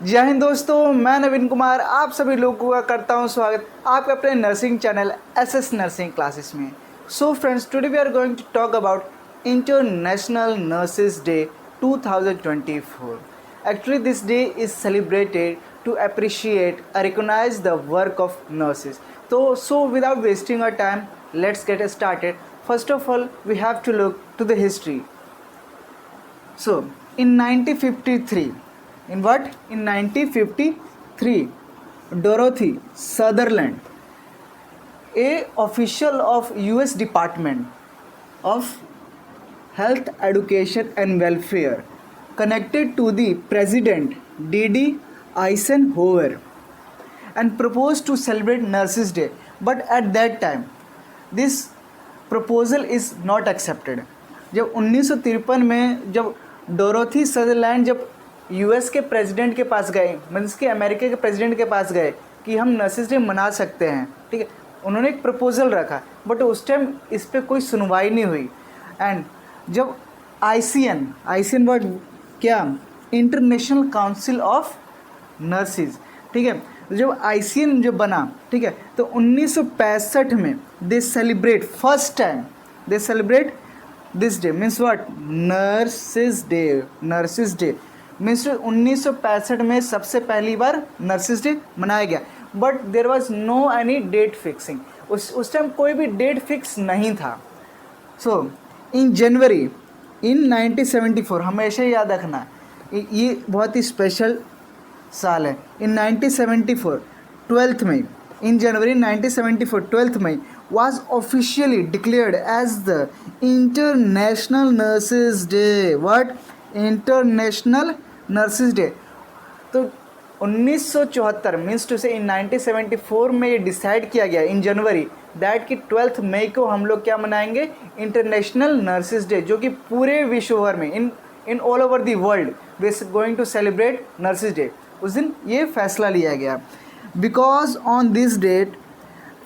जय हिंद दोस्तों, मैं नवीन कुमार आप सभी लोगों का करता हूं स्वागत आपके अपने nursing channel SS nursing classes में। So friends, today we are going to talk about international nurses day 2024। Actually, this day is celebrated to appreciate and recognize the work of nurses. So without wasting our time, let's get started. First of all, we have to look to the history. So, in 1953, in what? In 1953, Dorothy Sutherland, a official of US Department of Health, Education and Welfare, connected to the President D.D. Eisenhower and proposed to celebrate Nurses Day. But at that time, this proposal is not accepted. जब 1953 में जब Dorothy Sutherland जब US के president के पास गए, means कि America के president के पास गए कि हम नर्सेस डे मना सकते हैं, ठीक है, उन्होंने एक प्रपोजल रखा, बट उस टाइम इस पर कोई सुनवाई नहीं हुई। एंड जब आईसीएन वर्ड क्या, इंटरनेशनल काउंसिल ऑफ नर्सिस, ठीक है, जब आईसीएन जब बना, ठीक है, तो 1965 में they celebrate first time they celebrate this day, means what, nurses day means 1965 में सबसे पहली बार नर्सिस डे मनाया गया। But there was no any date fixing, उस टाइम कोई भी डेट फिक्स नहीं था। सो इन जनवरी इन 1974, हमेशा याद रखना ये बहुत ही स्पेशल साल है। इन 1974 12th May, in January 1974 12th May was officially declared as the International Nurses Day. What? International Nurses Day. तो 1974 मीन्स टू से इन 1974 में ये डिसाइड किया गया इन जनवरी दैट कि 12th मई को हम लोग क्या मनाएंगे, इंटरनेशनल नर्सेस डे, जो कि पूरे विश्व भर में in all over the world we are going to celebrate nurses day. उस दिन ये फैसला लिया गया because on this date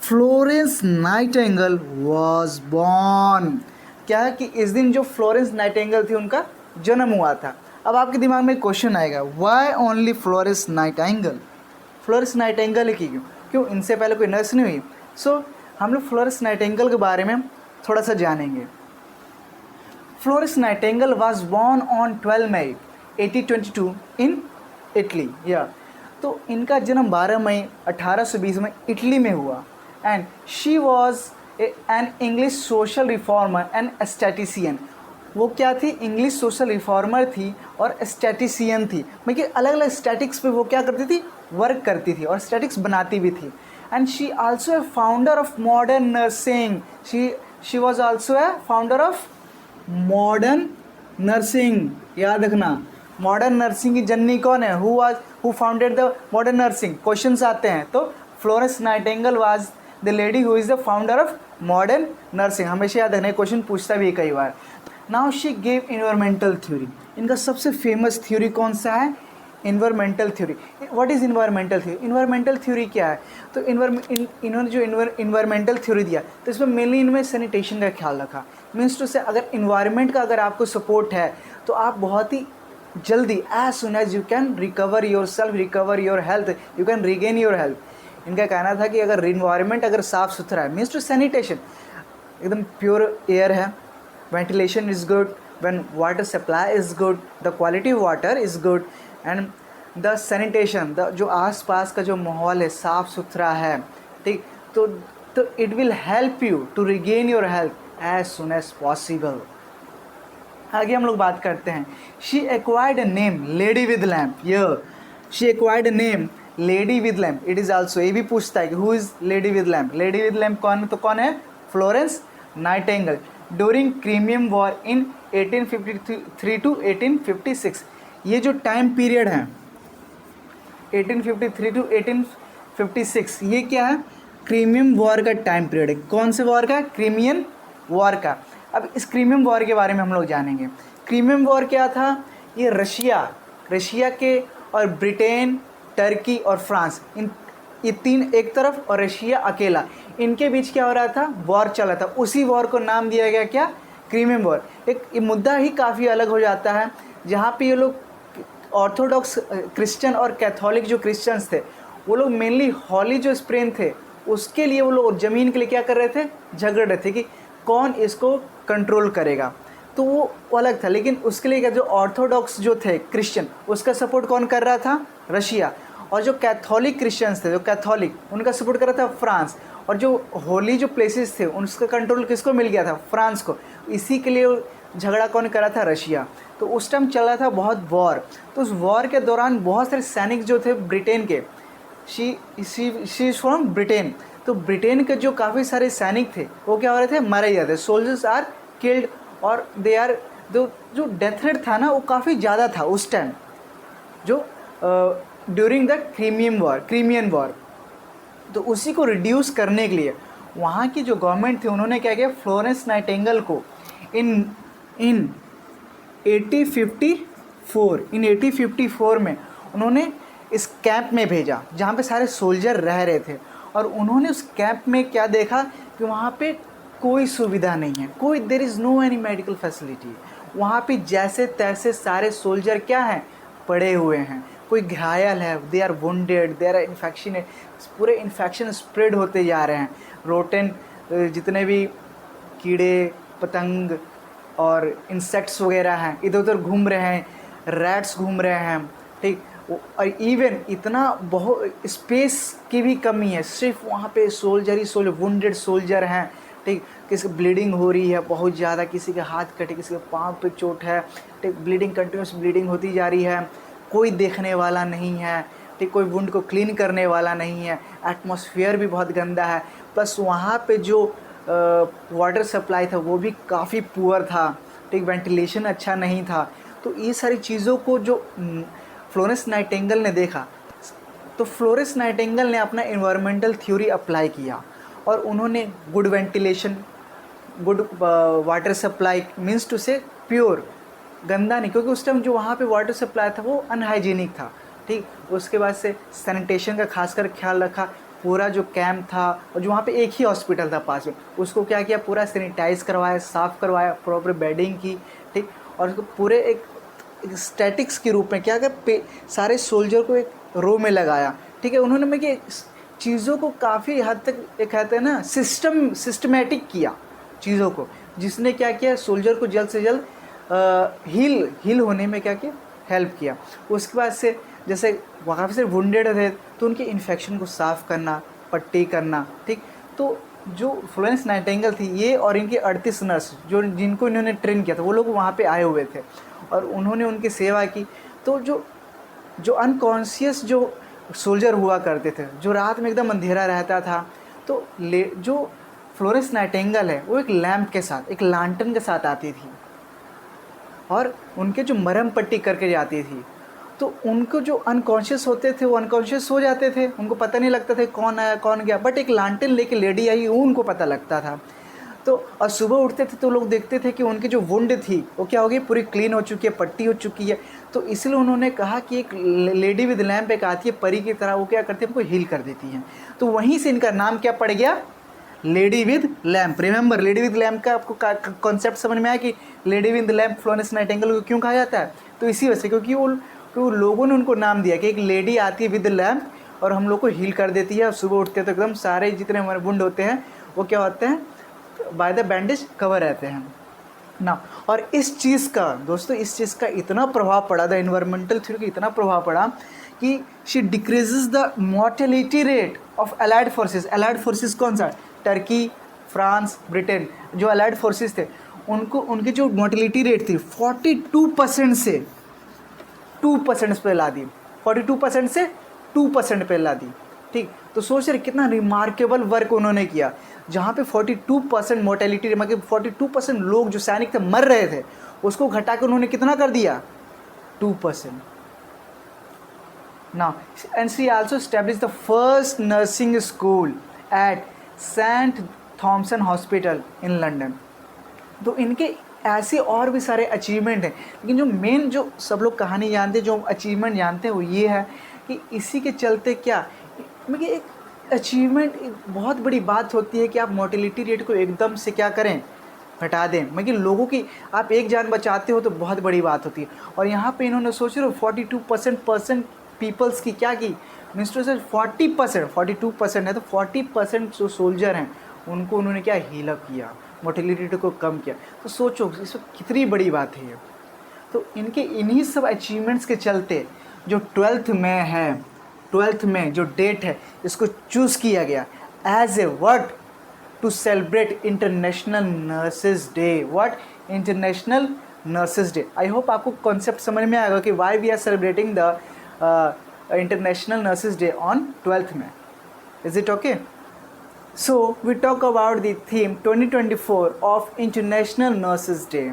Florence Nightingale was born. क्या है कि इस दिन जो फ्लोरेंस नाइटिंगेल थी उनका जन्म हुआ था। अब आपके दिमाग में क्वेश्चन आएगा, why only Florence Nightingale? Florence Nightingale की क्यों इनसे पहले कोई नर्स नहीं हुई? सो हम लोग फ्लोरेंस नाइटिंगेल के बारे में थोड़ा सा जानेंगे। Florence Nightingale was born on 12 May 1822 in Italy. या तो इनका जन्म 12 मई 1820 में इटली में हुआ। And she was an English social reformer and statistician. वो क्या थी? इंग्लिश सोशल रिफॉर्मर थी और स्टैटिशियन थी, मतलब अलग अलग स्टैटिक्स पे वो क्या करती थी, वर्क करती थी और स्टैटिक्स बनाती भी थी। And she also a founder of modern nursing. She was also a founder of modern nursing. याद रखना, मॉडर्न नर्सिंग की जननी कौन है? Who founded the modern nursing? Questions आते हैं तो Florence Nightingale was the lady who is the founder of modern nursing. हमेशा याद रखना, क्वेश्चन पूछता भी है कई बार। Now she gave environmental theory. इनका सबसे फेमस थ्योरी कौन सा है? Environmental theory. What is environmental theory? Environmental theory क्या है? तो इन्होंने जो इन्वायरमेंटल थ्योरी दिया तो इसमें मेनली इनमें सैनिटेशन का ख्याल रखा। मीन्स टू से अगर इन्वायरमेंट का अगर आपको सपोर्ट है तो आप बहुत ही जल्दी, as soon as you can recover yourself, recover your health, you can regain your health. इनका कहना था कि अगर इन्वायरमेंट अगर साफ़ सुथरा है, मीन्स टू सैनिटेशन, एकदम प्योर एयर है, ventilation is good, when water supply is good, the quality of water is good, and the sanitation, the जो आसपास का जो माहौल है साफ़ सुथरा है, ठीक, तो it will help you to regain your health as soon as possible. आगे हम लोग बात करते हैं। She acquired a name lady with lamp. She acquired a name lady with lamp. It is also, ये भी पूछता है कि who is lady with lamp? Lady with lamp कौन? तो कौन है? Florence Nightingale. During Crimean war in 1853 to 1856। ये जो टाइम पीरियड है 1853 टू 1856, ये क्या है? क्रीमियम वॉर का टाइम पीरियड है। कौन से वॉर का? क्रीमियन वॉर का। अब इस क्रीमियम वॉर के बारे में हम लोग जानेंगे। क्रीमियम वॉर क्या था? ये रशिया के और ब्रिटेन, टर्की और फ्रांस, ये तीन एक तरफ और रशिया अकेला, इनके बीच क्या हो रहा था? वॉर चल रहा था। उसी वॉर को नाम दिया गया क्या? क्रीमियम वॉर। एक ये मुद्दा ही काफ़ी अलग हो जाता है, जहाँ पे ये लोग ऑर्थोडॉक्स क्रिश्चियन और कैथोलिक जो क्रिश्चियंस थे वो लोग मेनली होली जो स्प्रेन थे उसके लिए वो लोग ज़मीन के लिए क्या कर रहे थे, झगड़ रहे थे कि कौन इसको कंट्रोल करेगा। तो वो अलग था, लेकिन उसके लिए क्या, जो ऑर्थोडॉक्स जो थे क्रिश्चियन उसका सपोर्ट कौन कर रहा था, रशिया। और जो कैथोलिक क्रिश्चियंस थे, जो कैथोलिक, उनका सपोर्ट कर रहा था फ्रांस। और जो होली जो प्लेसेस थे उनका कंट्रोल किसको मिल गया था, फ्रांस को। इसी के लिए झगड़ा कौन कर रहा था, रशिया। तो उस टाइम चल रहा था बहुत वॉर। तो उस वॉर के दौरान बहुत सारे सैनिक जो थे ब्रिटेन के, शी इज़ फ्रॉम ब्रिटेन, तो ब्रिटेन के जो काफ़ी सारे सैनिक थे वो क्या हो रहे थे, मारे जाते, सोल्जर्स आर किल्ड। और दे आर जो डेथ रेट था ना वो काफ़ी ज़्यादा था उस टाइम, जो ड्यूरिंग द क्रीमियन वॉर। तो उसी को रिड्यूस करने के लिए वहाँ की जो गवर्नमेंट थी उन्होंने क्या किया, फ्लोरेंस नाइटिंगेल को इन 1854 में उन्होंने इस कैंप में भेजा जहाँ पे सारे सोल्जर रह रहे थे। और उन्होंने उस कैंप में क्या देखा कि वहाँ पे कोई सुविधा नहीं है, कोई, there is no any medical facility. वहाँ पे जैसे तैसे सारे सोल्जर क्या हैं, पड़े हुए हैं, कोई घायल है, they are wounded, they are infection है, पूरे इन्फेक्शन स्प्रेड होते जा रहे हैं। रोटेन जितने भी कीड़े पतंग और इंसेक्ट्स वगैरह हैं इधर उधर घूम रहे हैं, रैट्स घूम रहे हैं, ठीक। और इवन इतना बहुत स्पेस की भी कमी है, सिर्फ वहाँ पे सोल्जर ही सोल्जर, वुंडेड सोल्जर हैं, ठीक। किसी की ब्लीडिंग हो रही है बहुत ज़्यादा, किसी के हाथ कटे, किसी के पाँव पे चोट है, ठीक, ब्लीडिंग कंटिन्यूस ब्लीडिंग होती जा रही है, कोई देखने वाला नहीं है, ठीक, कोई वुंड को क्लीन करने वाला नहीं है, एटमॉस्फेयर भी बहुत गंदा है। प्लस वहाँ पे जो वाटर सप्लाई था वो भी काफ़ी पुअर था, ठीक, वेंटिलेशन अच्छा नहीं था। तो ये सारी चीज़ों को जो फ्लोरेंस नाइटिंगेल ने देखा, तो फ्लोरेंस नाइटिंगेल ने अपना इन्वायरमेंटल थ्योरी अप्लाई किया और उन्होंने good ventilation, good water supply, means to से प्योर, गंदा नहीं, क्योंकि उस टाइम जो वहाँ पे वाटर सप्लाई था वो अनहाइजीनिक था, ठीक। उसके बाद से सैनिटेशन का खासकर ख्याल रखा, पूरा जो कैंप था और जो वहाँ पे एक ही हॉस्पिटल था पास में, उसको क्या किया, पूरा सैनिटाइज़ करवाया, साफ़ करवाया, प्रॉपर बेडिंग की, ठीक। और उसको पूरे एक स्टैटिक्स के रूप में क्या कर सारे सोल्जर को एक रो में लगाया, ठीक है। उन्होंने मैं कि चीज़ों को काफ़ी हद तक एक कहते हैं ना सिस्टमेटिक किया चीज़ों को, जिसने क्या किया, सोल्जर को जल्द से जल्द हील होने में क्या किया, हेल्प किया। उसके बाद से जैसे काफ़ी से वुंडेड थे तो उनके इन्फेक्शन को साफ़ करना, पट्टी करना, ठीक। तो जो फ्लोरेंस नाइटिंगेल थी ये और इनके 38 नर्स जिनको इन्होंने ट्रेन किया था वो लोग वहाँ पे आए हुए थे और उन्होंने उनकी सेवा की। तो जो अनकॉन्शियस जो सोल्जर हुआ करते थे, जो रात में एकदम अंधेरा रहता था, तो जो फ्लोरेंस नाइटिंगेल है वो एक लैम्प के साथ, एक लांटन के साथ आती थी और उनके जो मरहम पट्टी करके जाती थी। तो उनको जो अनकॉन्शियस होते थे वो अनकॉन्शियस हो जाते थे, उनको पता नहीं लगता था कौन आया कौन गया, बट एक लांटेन लेके लेडी आई वो उनको पता लगता था। तो और सुबह उठते थे तो लोग देखते थे कि उनकी जो वुंड थी वो क्या हो गई, पूरी क्लीन हो चुकी है, पट्टी हो चुकी है। तो इसलिए उन्होंने कहा कि एक लेडी विद लैम्प एक आती है परी की तरह, वो क्या करती है, हमको हील कर देती हैं। तो वहीं से इनका नाम क्या पड़ गया, lady with lamp. Remember, lady with lamp का आपको कॉन्सेप्ट समझ में आया कि lady with lamp Florence Nightingale को क्यों कहा जाता है। तो इसी वजह से, क्योंकि वो लोगों ने उनको नाम दिया कि एक लेडी आती है विद लैम्प और हम लोग को हील कर देती है। और सुबह उठते हैं तो एकदम सारे जितने हमारे वुंड होते हैं वो क्या होते हैं, बाय द बैंडेज कवर रहते हैं ना। और इस चीज़ का दोस्तों, इस चीज़ का इतना प्रभाव पड़ा, द इन्वायरमेंटल थ्योरी का इतना प्रभाव पड़ा कि she decreases the mortality rate of allied forces. Allied forces कौन सा, टर्की, फ्रांस, ब्रिटेन, जो अलाइड फोर्सेस थे उनको, उनकी जो मोर्टेलिटी रेट थी 42% से 2% पे ला दी, 42% से 2% पे ला दी, ठीक। तो सोच रहे कितना रिमार्केबल वर्क उन्होंने किया, जहाँ पे 42% मोर्टेलिटी, मतलब 42% लोग जो सैनिक थे मर रहे थे उसको घटा के उन्होंने कितना कर दिया, 2%। Now, and she also established the first nursing school at saint Thomson hospital in London. तो इनके ऐसे और भी सारे अचीवमेंट हैं, लेकिन जो मेन जो सब लोग कहानी जानते हैं, जो अचीवमेंट जानते हैं वो ये है कि इसी के चलते क्या, मतलब एक अचीवमेंट, एक बहुत बड़ी बात होती है कि आप मोर्टेलिटी रेट को एकदम से क्या करें, घटा दें, मतलब लोगों की आप एक जान बचाते हो तो बहुत बड़ी बात होती है। और यहाँ पे इन्होंने सोच रहे हो 42% पीपल्स की क्या की, मीन्स टू से 42% है तो 40% जो सोल्जर हैं उनको उन्होंने क्या हील अप किया, मोर्टेलिटी को कम किया। तो सोचो इसमें कितनी बड़ी बात है ये। तो इनके इन्हीं सब अचीवमेंट्स के चलते जो 12th में है, 12th में जो डेट है इसको चूज़ किया गया as a what, to celebrate international nurses day. What? International nurses day. I hope आपको कॉन्सेप्ट समझ में आएगा कि why we are celebrating the international nurses day on 12th में। Is it okay? So we talk about the theme 2024 of International Nurses Day.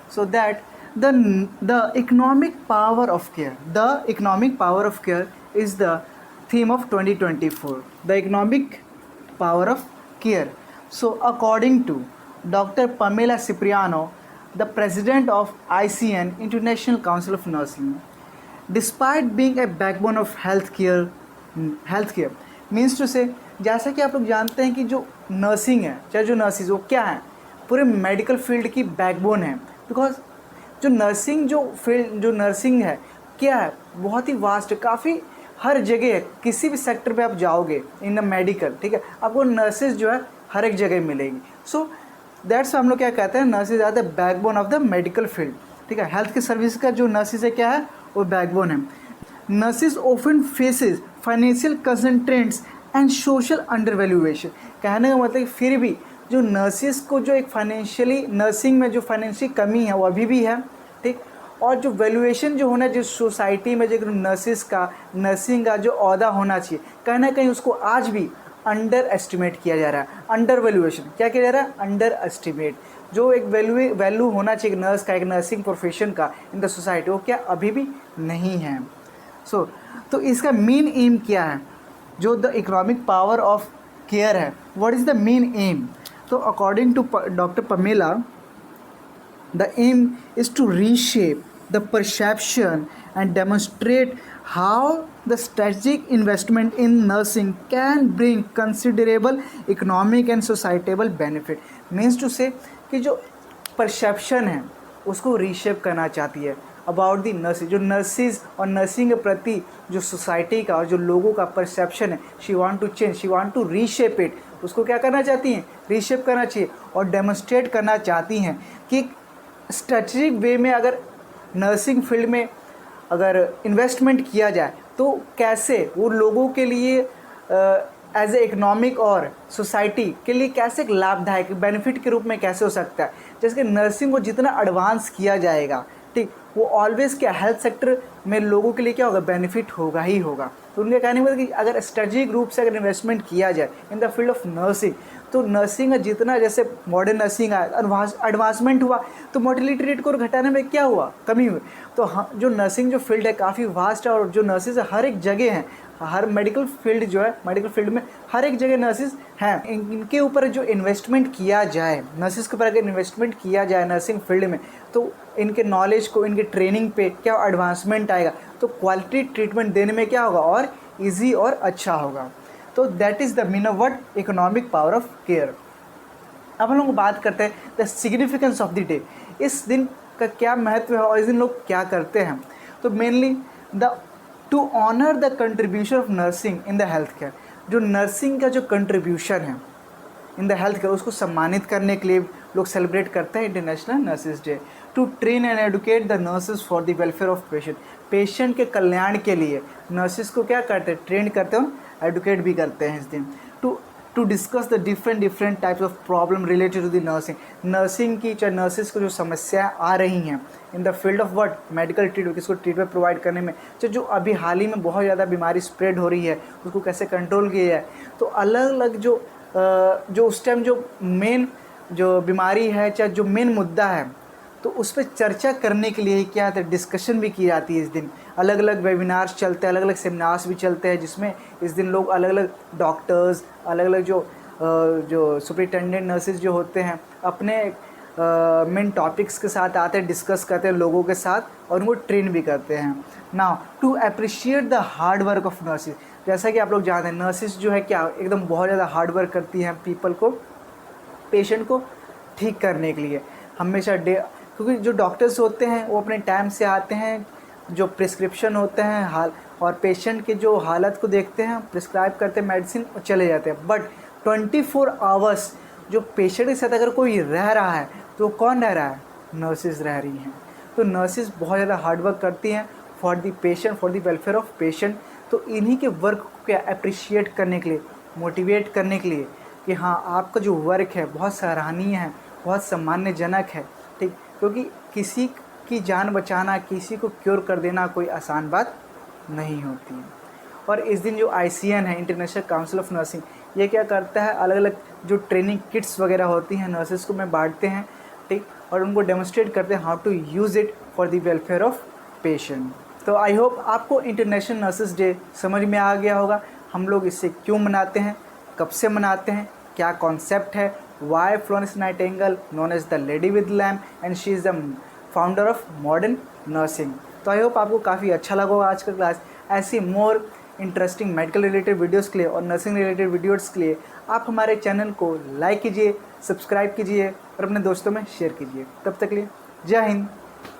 So that the economic power of care, the economic power of care is the theme of 2024. The economic power of care. So according to Dr. Pamela Cipriano, the president of ICN, International Council of Nursing, despite being a backbone of healthcare means to say, जैसा कि आप लोग जानते हैं कि जो nursing है, चाहे जो नर्सिस वो क्या है, पूरे मेडिकल फील्ड की बैकबोन है। बिकॉज जो नर्सिंग है क्या है, बहुत ही वास्ट है, काफ़ी हर जगह है, किसी भी सेक्टर पे आप जाओगे इन द मेडिकल, ठीक है, आपको नर्सिस जो है हर एक जगह मिलेगी। सो दैट्स हम लोग क्या कहते हैं, nurses are the backbone of the medical field, ठीक है। हेल्थ के सर्विस का जो नर्सिस है क्या है, वो बैकबोन है। Nurses often faces financial constraints and social undervaluation. कहने का मतलब फिर भी जो नर्सिस को जो एक फाइनेंशियली, नर्सिंग में जो फाइनेंशियल कमी है वो अभी भी है, ठीक। और जो वैल्यूएशन जो होना जो सोसाइटी में जो नर्सिंग का जो ओहदा होना चाहिए, कहीं ना कहीं उसको आज भी अंडर एस्टिमेट किया जा रहा है। अंडर वैल्यूएशन क्या किया जा रहा है, अंडर एस्टिमेट। जो एक वैल्यू होना चाहिए नर्स का, एक नर्सिंग प्रोफेशन का इन द सोसाइटी, वो क्या अभी भी नहीं है। तो इसका मेन एम क्या है, जो the economic power of care है, what is the main aim. तो according to doctor Pamela, the aim is to reshape the perception and demonstrate how the strategic investment in nursing can bring considerable economic and societable benefit. Means to say कि जो perception है उसको reshape करना चाहती है about the nurses. जो nurses और nursing के प्रति जो सोसाइटी का और जो लोगों का परसेप्शन है, she want to change, she want to reshape it. उसको क्या करना चाहती हैं, रीशेप करना चाहिए और डेमोन्स्ट्रेट करना चाहती हैं कि स्ट्रेटजिक वे में अगर नर्सिंग फील्ड में अगर इन्वेस्टमेंट किया जाए तो कैसे वो लोगों के लिए एज ए इकोनॉमिक और सोसाइटी के लिए कैसे एक लाभदायक बेनिफिट के रूप में कैसे हो सकता है। जैसे कि नर्सिंग को जितना एडवांस किया जाएगा, ठीक, वो ऑलवेज़ क्या हेल्थ सेक्टर में लोगों के लिए क्या होगा, बेनिफिट होगा ही होगा। तो उनके कहने में कि अगर स्ट्रेटजिक रूप से अगर इन्वेस्टमेंट किया जाए इन द फील्ड ऑफ नर्सिंग, तो नर्सिंग का जितना जैसे मॉडर्न नर्सिंग आया, एडवांसमेंट हुआ, तो मोर्टेलिटी रेट को घटाने में क्या हुआ, कमी हुई। तो जो नर्सिंग जो फील्ड है काफ़ी वास्ट है और जो नर्सिस हर एक जगह हैं, हर मेडिकल फील्ड जो है, मेडिकल फील्ड में हर एक जगह नर्सिस हैं। इनके ऊपर जो इन्वेस्टमेंट किया जाए, नर्सिस के ऊपर अगर इन्वेस्टमेंट किया जाए नर्सिंग फील्ड में, तो इनके नॉलेज को, इनके ट्रेनिंग पे क्या एडवांसमेंट आएगा, तो क्वालिटी ट्रीटमेंट देने में क्या होगा और ईजी और अच्छा होगा। तो that is the mean of what, economic power of care. अब हम लोग बात करते हैं the significance of the day. इस दिन का क्या महत्व है और इस दिन लोग क्या करते हैं। तो mainly to honour the contribution of nursing in the health care. जो नर्सिंग का जो कंट्रीब्यूशन है इन द हेल्थ केयर, उसको सम्मानित करने के लिए लोग सेलिब्रेट करते हैं international nurses day. To train and educate the nurses for the welfare of patient. Patient के कल्याण के लिए नर्सिस को क्या करते हैं, ट्रेन करते हैं, एडुकेट भी करते हैं इस दिन। To discuss the different types of problem related to the nursing. Nursing की चाहे नर्सिस को जो समस्याएं आ रही हैं in the field of what, medical treatment, किसको ट्रीटमेंट प्रोवाइड करने में, चाहे जो अभी हाल ही में बहुत ज़्यादा बीमारी स्प्रेड हो रही है उसको कैसे कंट्रोल किया जाए। तो अलग अलग जो उस टाइम जो मेन जो बीमारी है, चाहे जो मेन मुद्दा है, तो उस पर चर्चा करने के लिए क्या है, डिस्कशन भी की जाती है इस दिन। अलग अलग वेबिनार्स चलते हैं, अलग अलग सेमिनार्स भी चलते हैं, जिसमें इस दिन लोग अलग अलग डॉक्टर्स, अलग अलग जो सुपरिटेंडेंट नर्सेज जो होते हैं अपने मेन टॉपिक्स के साथ आते हैं, डिस्कस करते हैं लोगों के साथ और उनको ट्रेन भी करते हैं। Now to appreciate the hard work of nurses. जैसा कि आप लोग जानते हैं नर्सेज जो है क्या एकदम बहुत ज़्यादा हार्ड वर्क करती हैं पीपल को, पेशेंट को ठीक करने के लिए हमेशा क्योंकि जो डॉक्टर्स होते हैं वो अपने टाइम से आते हैं, जो प्रिस्क्रिप्शन होते हैं हाल और पेशेंट के जो हालत को देखते हैं, प्रिस्क्राइब करते हैं मेडिसिन और चले जाते हैं। बट 24 आवर्स जो पेशेंट के साथ अगर कोई रह रहा है तो कौन रह रहा है? नर्सेज रह रही हैं। तो नर्सेज बहुत ज़्यादा हार्डवर्क करती हैं for the patient, for the welfare of patient. तो इन्हीं के वर्क को अप्रिशिएट करने के लिए, मोटिवेट करने के लिए कि हाँ आपका जो वर्क है बहुत सराहनीय है, बहुत सम्मानजनक है, ठीक। क्योंकि किसी की जान बचाना, किसी को क्योर कर देना कोई आसान बात नहीं होती है। और इस दिन जो ICN है, इंटरनेशनल काउंसिल ऑफ नर्सिंग, ये क्या करता है, अलग अलग जो ट्रेनिंग किट्स वगैरह होती हैं नर्सेज को में बांटते हैं, ठीक, और उनको डेमोन्स्ट्रेट करते हैं how to use it for the welfare of patient. तो आई होप आपको इंटरनेशनल नर्सेज डे समझ में आ गया होगा। हम लोग इसे क्यों मनाते हैं, कब से मनाते हैं, क्या कॉन्सेप्ट है, why Florence Nightingale known as the lady with lamp and she is the founder of modern nursing. तो आई होप आपको काफ़ी अच्छा लगा होगा आज का क्लास। ऐसी more interesting medical related videos के लिए और नर्सिंग रिलेटेड वीडियोस के लिए आप हमारे चैनल को लाइक कीजिए, सब्सक्राइब कीजिए और अपने दोस्तों में शेयर कीजिए। तब तक के लिए जय हिंद।